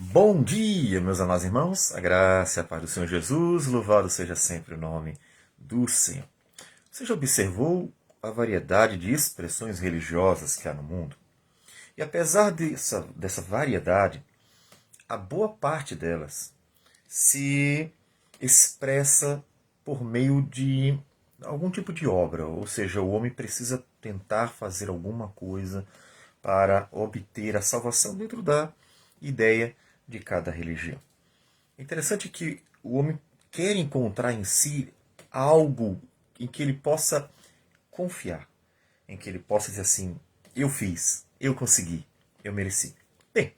Bom dia, meus amados irmãos, a graça e a paz do Senhor Jesus, louvado seja sempre o nome do Senhor. Você já observou a variedade de expressões religiosas que há no mundo? E apesar dessa variedade, a boa parte delas se expressa por meio de algum tipo de obra, ou seja, o homem precisa tentar fazer alguma coisa para obter a salvação dentro da ideia de cada religião. É interessante que o homem quer encontrar em si algo em que ele possa confiar, em que ele possa dizer assim: eu fiz, eu consegui, eu mereci. Bem,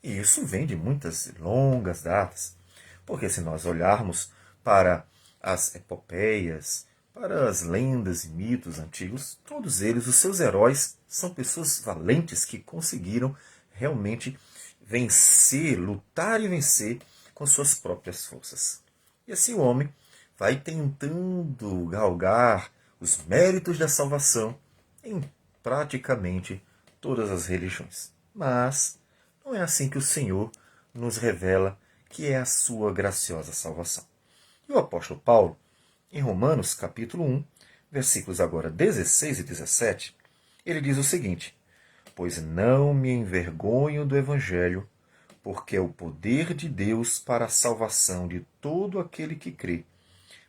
e isso vem de muitas longas datas, porque se nós olharmos para as epopeias, para as lendas e mitos antigos, todos eles, os seus heróis, são pessoas valentes que conseguiram realmente vencer, lutar e vencer com suas próprias forças. E assim o homem vai tentando galgar os méritos da salvação em praticamente todas as religiões. Mas não é assim que o Senhor nos revela que é a sua graciosa salvação. E o apóstolo Paulo, em Romanos capítulo 1, versículos agora 16 e 17, ele diz o seguinte: pois não me envergonho do Evangelho, porque é o poder de Deus para a salvação de todo aquele que crê,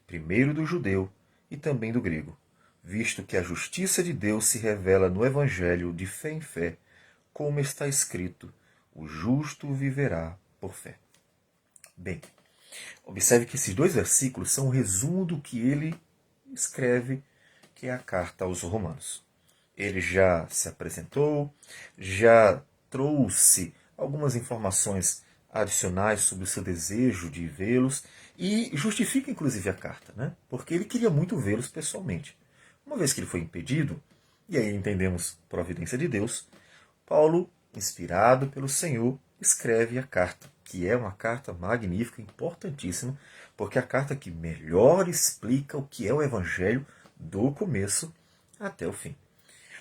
primeiro do judeu e também do grego, visto que a justiça de Deus se revela no Evangelho de fé em fé, como está escrito: o justo viverá por fé. Bem, observe que esses dois versículos são o resumo do que ele escreve, que é a carta aos Romanos. Ele já se apresentou, já trouxe algumas informações adicionais sobre o seu desejo de vê-los e justifica inclusive a carta, né? Porque ele queria muito vê-los pessoalmente. Uma vez que ele foi impedido, e aí entendemos providência de Deus, Paulo, inspirado pelo Senhor, escreve a carta, que é uma carta magnífica, importantíssima, porque é a carta que melhor explica o que é o Evangelho do começo até o fim.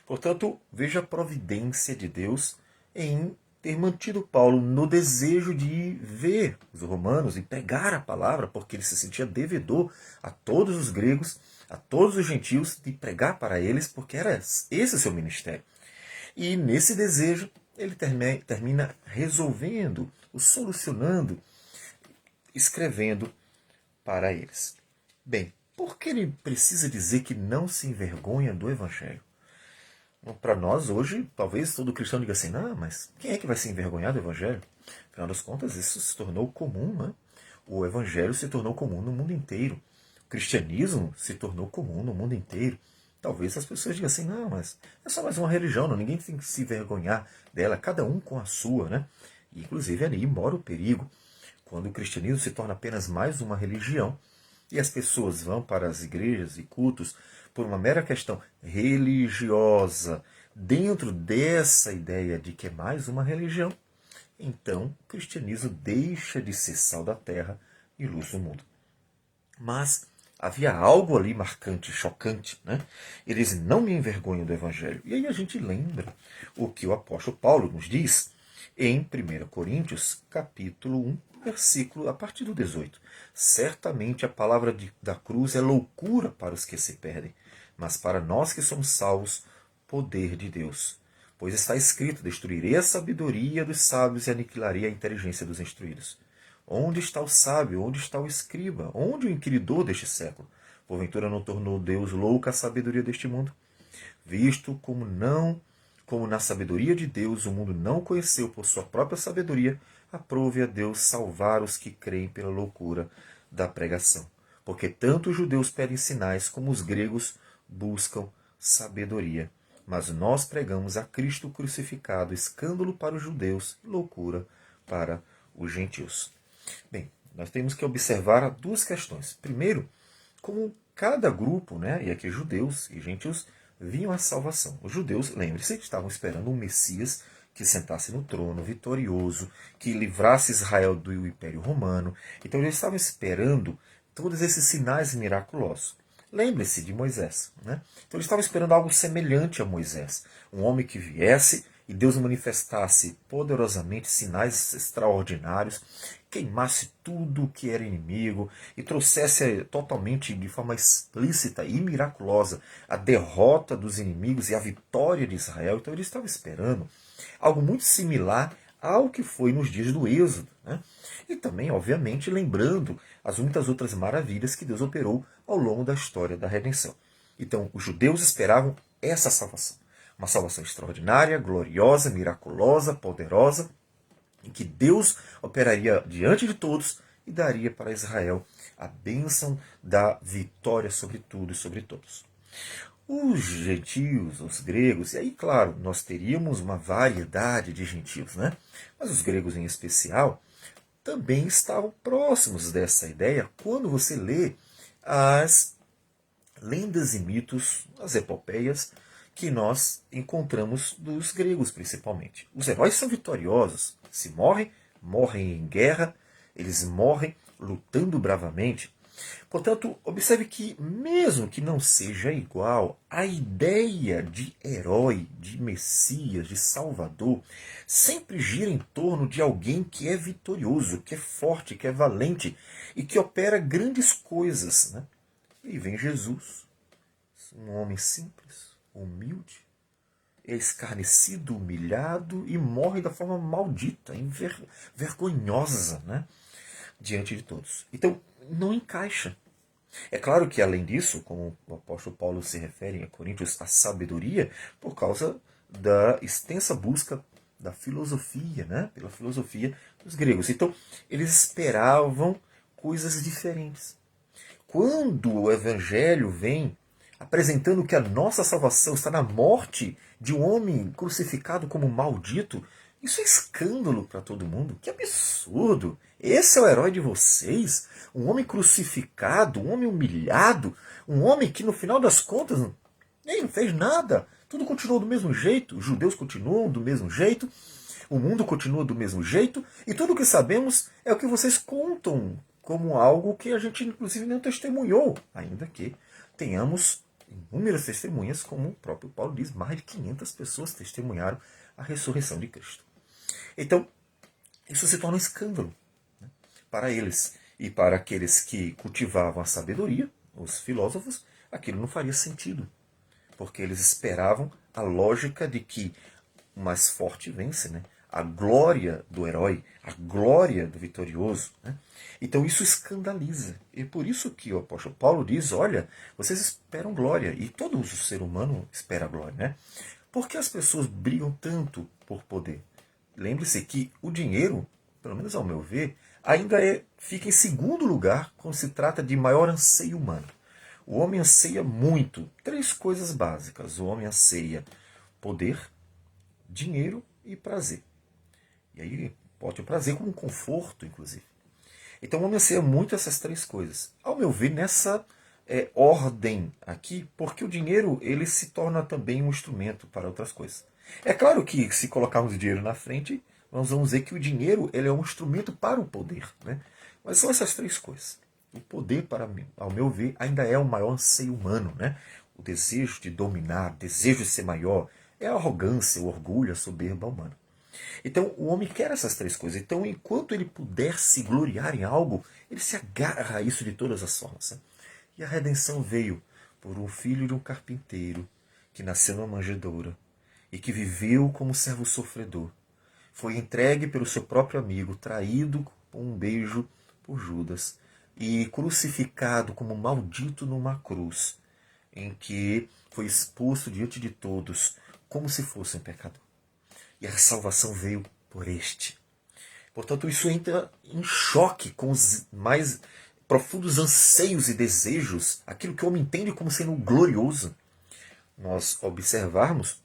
Portanto, veja a providência de Deus em ter mantido Paulo no desejo de ver os romanos e pregar a palavra, porque ele se sentia devedor a todos os gregos, a todos os gentios, de pregar para eles, porque era esse o seu ministério. E nesse desejo, ele termina resolvendo, o solucionando, escrevendo para eles. Bem, por que ele precisa dizer que não se envergonha do Evangelho? Para nós, hoje, talvez todo cristão diga assim: não, mas quem é que vai se envergonhar do Evangelho? Afinal das contas, isso se tornou comum, né? O Evangelho se tornou comum no mundo inteiro. O cristianismo se tornou comum no mundo inteiro. Talvez as pessoas digam assim: não, mas é só mais uma religião, não, ninguém tem que se envergonhar dela, cada um com a sua, né? E, inclusive, ali mora o perigo. Quando o cristianismo se torna apenas mais uma religião e as pessoas vão para as igrejas e cultos por uma mera questão religiosa, dentro dessa ideia de que é mais uma religião, então o cristianismo deixa de ser sal da terra e luz do mundo. Mas havia algo ali marcante, chocante, né? Ele diz: não me envergonho do Evangelho. E aí a gente lembra o que o apóstolo Paulo nos diz em 1 Coríntios, capítulo 1, versículo a partir do 18. Certamente a palavra da cruz é loucura para os que se perdem, mas para nós que somos salvos, poder de Deus. Pois está escrito: destruirei a sabedoria dos sábios e aniquilarei a inteligência dos instruídos. Onde está o sábio? Onde está o escriba? Onde o inquiridor deste século? Porventura não tornou Deus louca a sabedoria deste mundo? Visto como na sabedoria de Deus o mundo não o conheceu por sua própria sabedoria, aprove a Deus salvar os que creem pela loucura da pregação. Porque tanto os judeus pedem sinais como os gregos buscam sabedoria. Mas nós pregamos a Cristo crucificado, escândalo para os judeus e loucura para os gentios. Bem, nós temos que observar duas questões. Primeiro, como cada grupo, né, e aqui judeus e gentios, viam a salvação. Os judeus, lembre-se, estavam esperando um Messias que sentasse no trono, vitorioso, que livrasse Israel do Império Romano. Então eles estavam esperando todos esses sinais miraculosos. Lembre-se de Moisés. Né? Então eles estavam esperando algo semelhante a Moisés. Um homem que viesse e Deus manifestasse poderosamente sinais extraordinários, queimasse tudo que era inimigo e trouxesse totalmente, de forma explícita e miraculosa, a derrota dos inimigos e a vitória de Israel. Então ele estava esperando algo muito similar ao que foi nos dias do Êxodo, né? E também, obviamente, lembrando as muitas outras maravilhas que Deus operou ao longo da história da redenção. Então, os judeus esperavam essa salvação. Uma salvação extraordinária, gloriosa, miraculosa, poderosa, em que Deus operaria diante de todos e daria para Israel a bênção da vitória sobre tudo e sobre todos. Os gentios, os gregos, e aí, claro, nós teríamos uma variedade de gentios, né? Mas os gregos em especial também estavam próximos dessa ideia quando você lê as lendas e mitos, as epopeias que nós encontramos dos gregos principalmente. Os heróis são vitoriosos, se morrem, morrem em guerra, eles morrem lutando bravamente. Portanto, observe que, mesmo que não seja igual, a ideia de herói, de Messias, de Salvador, sempre gira em torno de alguém que é vitorioso, que é forte, que é valente e que opera grandes coisas, né? E vem Jesus, um homem simples, humilde, escarnecido, humilhado e morre da forma maldita, vergonhosa, né? Diante de todos. Então, não encaixa. É claro que, além disso, como o apóstolo Paulo se refere em Coríntios, a sabedoria, por causa da extensa busca da filosofia, né? Pela filosofia dos gregos. Então, eles esperavam coisas diferentes. Quando o Evangelho vem apresentando que a nossa salvação está na morte de um homem crucificado como maldito, isso é escândalo para todo mundo. Que absurdo! Esse é o herói de vocês? Um homem crucificado, um homem humilhado, um homem que no final das contas nem não fez nada. Tudo continuou do mesmo jeito, os judeus continuam do mesmo jeito, o mundo continua do mesmo jeito, e tudo o que sabemos é o que vocês contam como algo que a gente inclusive não testemunhou, ainda que tenhamos inúmeras testemunhas, como o próprio Paulo diz, mais de 500 pessoas testemunharam a ressurreição de Cristo. Então, isso se torna um escândalo, né, para eles. E para aqueles que cultivavam a sabedoria, os filósofos, aquilo não faria sentido. Porque eles esperavam a lógica de que o mais forte vence, né? A glória do herói, a glória do vitorioso, né? Então isso escandaliza. E por isso que o apóstolo Paulo diz, olha, vocês esperam glória. E todo o ser humano espera glória, né? Por que as pessoas brigam tanto por poder? Lembre-se que o dinheiro, pelo menos ao meu ver, ainda fica em segundo lugar quando se trata de maior anseio humano. O homem anseia muito, três coisas básicas. O homem anseia poder, dinheiro e prazer. E aí pode o prazer como um conforto, inclusive. Então o homem anseia muito essas três coisas. Ao meu ver, nessa ordem aqui, porque o dinheiro ele se torna também um instrumento para outras coisas. É claro que se colocarmos o dinheiro na frente, nós vamos dizer que o dinheiro ele é um instrumento para o poder, né? Mas são essas três coisas. O poder, para mim, ao meu ver, ainda é o maior anseio humano, né? O desejo de dominar, o desejo de ser maior, é a arrogância, o orgulho, a soberba humana. Então o homem quer essas três coisas. Então, enquanto ele puder se gloriar em algo, ele se agarra a isso de todas as formas, né? E a redenção veio por um filho de um carpinteiro que nasceu numa manjedoura e que viveu como servo sofredor. Foi entregue pelo seu próprio amigo, traído com um beijo por Judas e crucificado como maldito numa cruz, em que foi exposto diante de todos como se fosse um pecador. E a salvação veio por este. Portanto, isso entra em choque com os mais profundos anseios e desejos, aquilo que o homem entende como sendo glorioso. Nós observarmos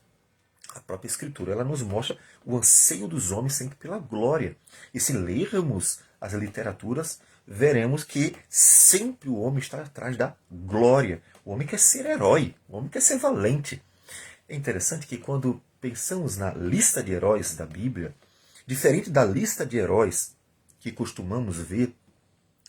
a própria Escritura, ela nos mostra o anseio dos homens sempre pela glória. E se lermos as literaturas, veremos que sempre o homem está atrás da glória. O homem quer ser herói, o homem quer ser valente. É interessante que quando pensamos na lista de heróis da Bíblia, diferente da lista de heróis que costumamos ver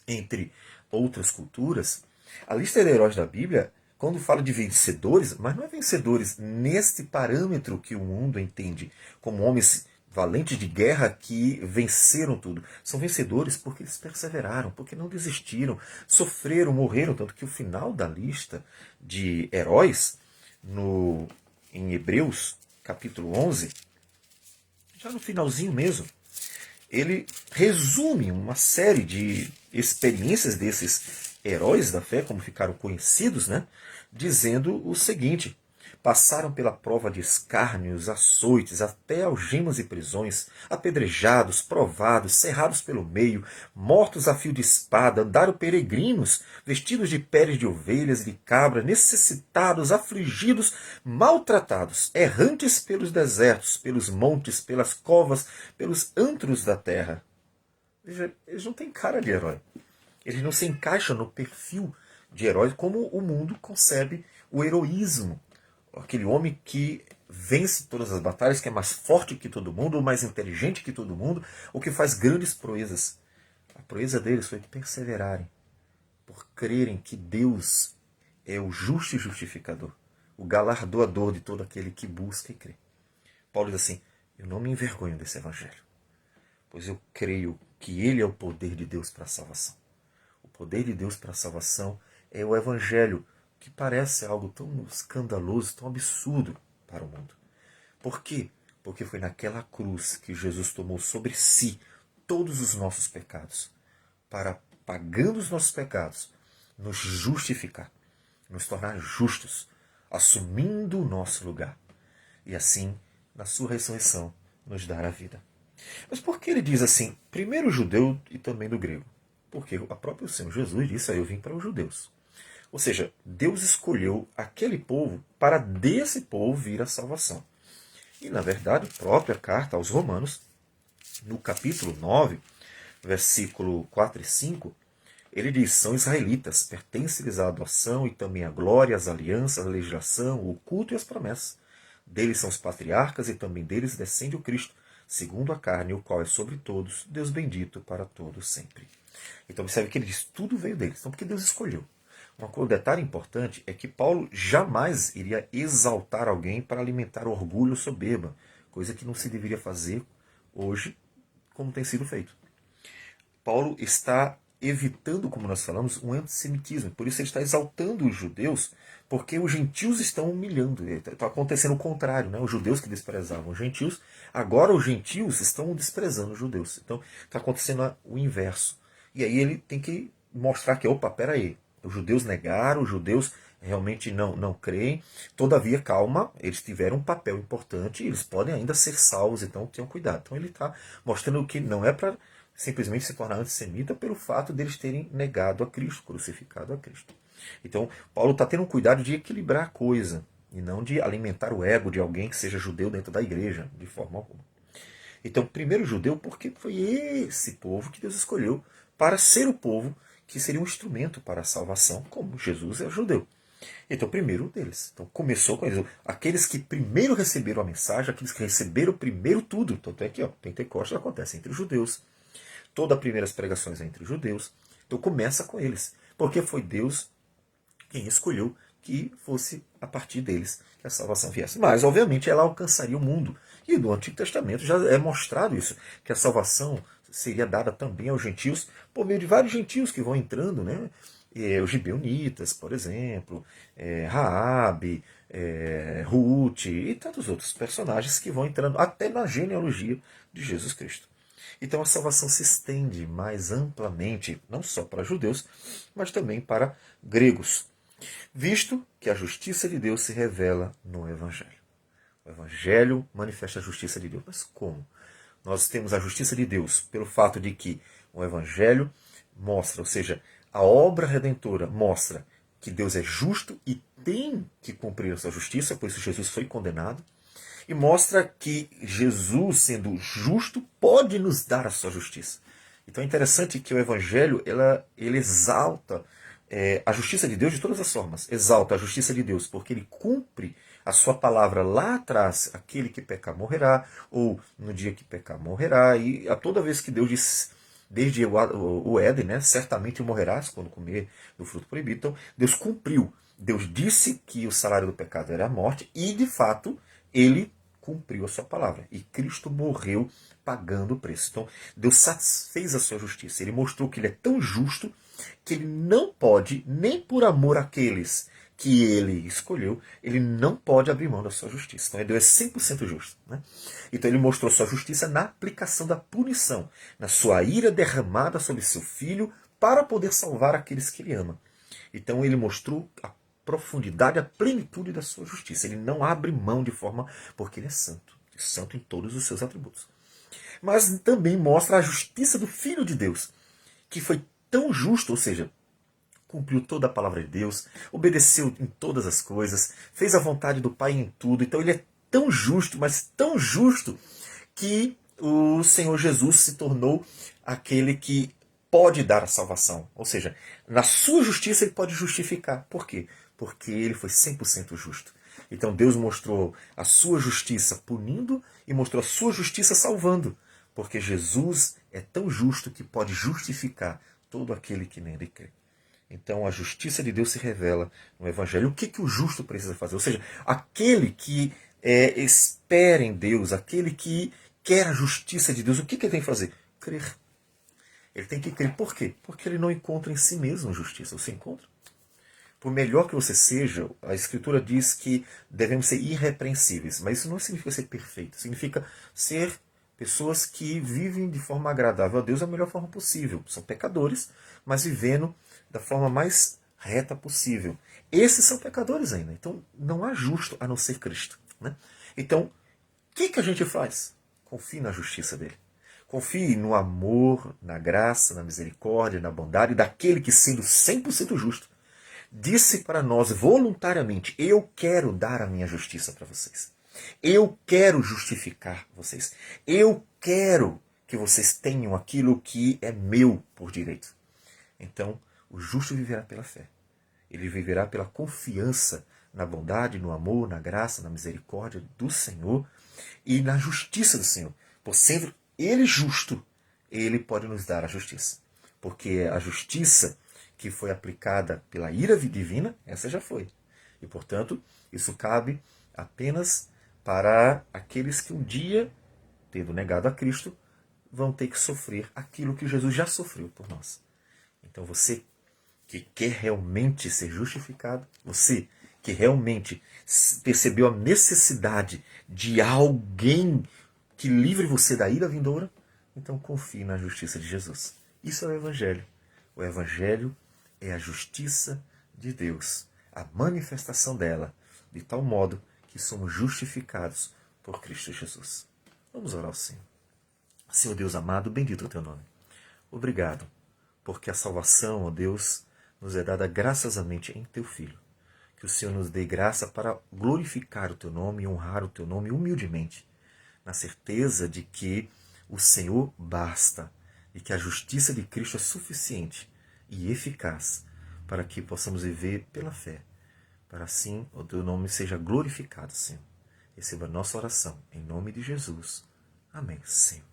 entre outras culturas, a lista de heróis da Bíblia quando fala de vencedores, mas não é vencedores neste parâmetro que o mundo entende, como homens valentes de guerra que venceram tudo. São vencedores porque eles perseveraram, porque não desistiram, sofreram, morreram, tanto que o final da lista de heróis em Hebreus, capítulo 11, já no finalzinho mesmo, ele resume uma série de experiências desses heróis da fé, como ficaram conhecidos, né? Dizendo o seguinte: passaram pela prova de escárnios, açoites, até algemas e prisões, apedrejados, provados, cerrados pelo meio, mortos a fio de espada, andaram peregrinos, vestidos de peles de ovelhas e de cabra, necessitados, afligidos, maltratados, errantes pelos desertos, pelos montes, pelas covas, pelos antros da terra. Veja, eles não têm cara de herói. Eles não se encaixam no perfil de herói como o mundo concebe o heroísmo. Aquele homem que vence todas as batalhas, que é mais forte que todo mundo, ou mais inteligente que todo mundo, ou que faz grandes proezas. A proeza deles foi perseverarem, por crerem que Deus é o justo e justificador, o galardoador de todo aquele que busca e crê. Paulo diz assim: eu não me envergonho desse evangelho, pois eu creio que ele é o poder de Deus para a salvação. O poder de Deus para a salvação é o evangelho, que parece algo tão escandaloso, tão absurdo para o mundo. Por quê? Porque foi naquela cruz que Jesus tomou sobre si todos os nossos pecados, para, pagando os nossos pecados, nos justificar, nos tornar justos, assumindo o nosso lugar. E assim, na sua ressurreição, nos dar a vida. Mas por que ele diz assim, primeiro o judeu e também do grego? Porque o próprio Senhor Jesus disse: eu vim para os judeus. Ou seja, Deus escolheu aquele povo para desse povo vir a salvação. E, na verdade, a própria carta aos Romanos, no capítulo 9, versículo 4 e 5, ele diz: são israelitas, pertence-lhes a adoção e também a glória, as alianças, a legislação, o culto e as promessas. Deles são os patriarcas e também deles descende o Cristo, segundo a carne, o qual é sobre todos, Deus bendito para todos sempre. Então observe que ele diz: tudo veio deles, então porque Deus escolheu. Um detalhe importante é que Paulo jamais iria exaltar alguém para alimentar orgulho ou soberba, coisa que não se deveria fazer hoje, como tem sido feito. Paulo está evitando, como nós falamos, um antissemitismo. Por isso ele está exaltando os judeus, porque os gentios estão humilhando. Está acontecendo o contrário, né? Os judeus que desprezavam os gentios, agora os gentios estão desprezando os judeus. Então está acontecendo o inverso. E aí ele tem que mostrar que, opa, peraí, os judeus negaram, os judeus realmente não creem. Todavia, calma, eles tiveram um papel importante, eles podem ainda ser salvos, então tenham cuidado. Então ele está mostrando que não é para simplesmente se tornar antissemita pelo fato deles terem negado a Cristo, crucificado a Cristo. Então, Paulo está tendo cuidado de equilibrar a coisa, e não de alimentar o ego de alguém que seja judeu dentro da igreja, de forma alguma. Então, primeiro judeu, porque foi esse povo que Deus escolheu para ser o povo que seria um instrumento para a salvação, como Jesus é judeu. Então, primeiro deles. Então, começou com eles. Aqueles que primeiro receberam a mensagem, aqueles que receberam primeiro tudo. Tanto é que Pentecostes acontece entre os judeus. Todas as primeiras pregações é entre os judeus. Então, começa com eles. Porque foi Deus quem escolheu que fosse a partir deles que a salvação viesse. Mas, obviamente, ela alcançaria o mundo. E no Antigo Testamento já é mostrado isso, que a salvação seria dada também aos gentios, por meio de vários gentios que vão entrando, né? Os gibeonitas, por exemplo, Raabe, Ruth e tantos outros personagens que vão entrando até na genealogia de Jesus Cristo. Então a salvação se estende mais amplamente, não só para judeus, mas também para gregos, visto que a justiça de Deus se revela no Evangelho. O Evangelho manifesta a justiça de Deus. Mas como? Nós temos a justiça de Deus pelo fato de que o Evangelho mostra, ou seja, a obra redentora mostra que Deus é justo e tem que cumprir a sua justiça, por isso Jesus foi condenado, e mostra que Jesus, sendo justo, pode nos dar a sua justiça. Então é interessante que o Evangelho ele exalta a justiça de Deus de todas as formas. Exalta a justiça de Deus porque ele cumpre a sua palavra lá atrás: aquele que pecar morrerá, ou no dia que pecar morrerá. E a toda vez que Deus diz, desde o Éden, né, certamente morrerás quando comer do fruto proibido. Então Deus cumpriu Deus disse que o salário do pecado era a morte e, de fato, ele cumpriu a sua palavra. E Cristo morreu pagando o preço. Então, Deus satisfez a sua justiça. Ele mostrou que ele é tão justo que ele não pode, nem por amor àqueles que ele escolheu, ele não pode abrir mão da sua justiça. Então, Deus é 100% justo. Né? Então, ele mostrou sua justiça na aplicação da punição, na sua ira derramada sobre seu filho, para poder salvar aqueles que ele ama. Então, ele mostrou a profundidade, a plenitude da sua justiça. Ele não abre mão de forma, porque ele é santo em todos os seus atributos. Mas também mostra a justiça do Filho de Deus, que foi tão justo, ou seja, cumpriu toda a palavra de Deus, obedeceu em todas as coisas, fez a vontade do Pai em tudo. Então ele é tão justo, mas tão justo, que o Senhor Jesus se tornou aquele que pode dar a salvação. Ou seja, na sua justiça ele pode justificar. Por quê? Porque ele foi 100% justo. Então Deus mostrou a sua justiça punindo e mostrou a sua justiça salvando. Porque Jesus é tão justo que pode justificar todo aquele que nele crê. Então a justiça de Deus se revela no Evangelho. O que o justo precisa fazer? Ou seja, aquele que espera em Deus, aquele que quer a justiça de Deus, o que ele tem que fazer? Crer. Ele tem que crer. Por quê? Porque ele não encontra em si mesmo justiça. Você encontra? Por melhor que você seja, a Escritura diz que devemos ser irrepreensíveis. Mas isso não significa ser perfeito. Significa ser pessoas que vivem de forma agradável a Deus da melhor forma possível. São pecadores, mas vivendo da forma mais reta possível. Esses são pecadores ainda. Então não há justo a não ser Cristo. Né? Então, o que a gente faz? Confie na justiça dele. Confie no amor, na graça, na misericórdia, na bondade daquele que, sendo 100% justo, disse para nós voluntariamente: eu quero dar a minha justiça para vocês. Eu quero justificar vocês. Eu quero que vocês tenham aquilo que é meu por direito. Então, o justo viverá pela fé. Ele viverá pela confiança na bondade, no amor, na graça, na misericórdia do Senhor e na justiça do Senhor. Por sendo ele justo, ele pode nos dar a justiça. Porque a justiça que foi aplicada pela ira divina, essa já foi. E, portanto, isso cabe apenas para aqueles que um dia, tendo negado a Cristo, vão ter que sofrer aquilo que Jesus já sofreu por nós. Então você que quer realmente ser justificado, você que realmente percebeu a necessidade de alguém que livre você da ira vindoura, então confie na justiça de Jesus. Isso é o Evangelho. O Evangelho é a justiça de Deus, a manifestação dela, de tal modo que somos justificados por Cristo Jesus. Vamos orar ao Senhor. Senhor Deus amado, bendito é o teu nome. Obrigado, porque a salvação, ó Deus, nos é dada graciosamente em teu Filho. Que o Senhor nos dê graça para glorificar o teu nome e honrar o teu nome humildemente, na certeza de que o Senhor basta e que a justiça de Cristo é suficiente e eficaz para que possamos viver pela fé. Para assim o teu nome seja glorificado, Senhor. Receba a nossa oração, em nome de Jesus. Amém, Senhor.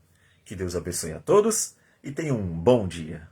Que Deus abençoe a todos e tenham um bom dia.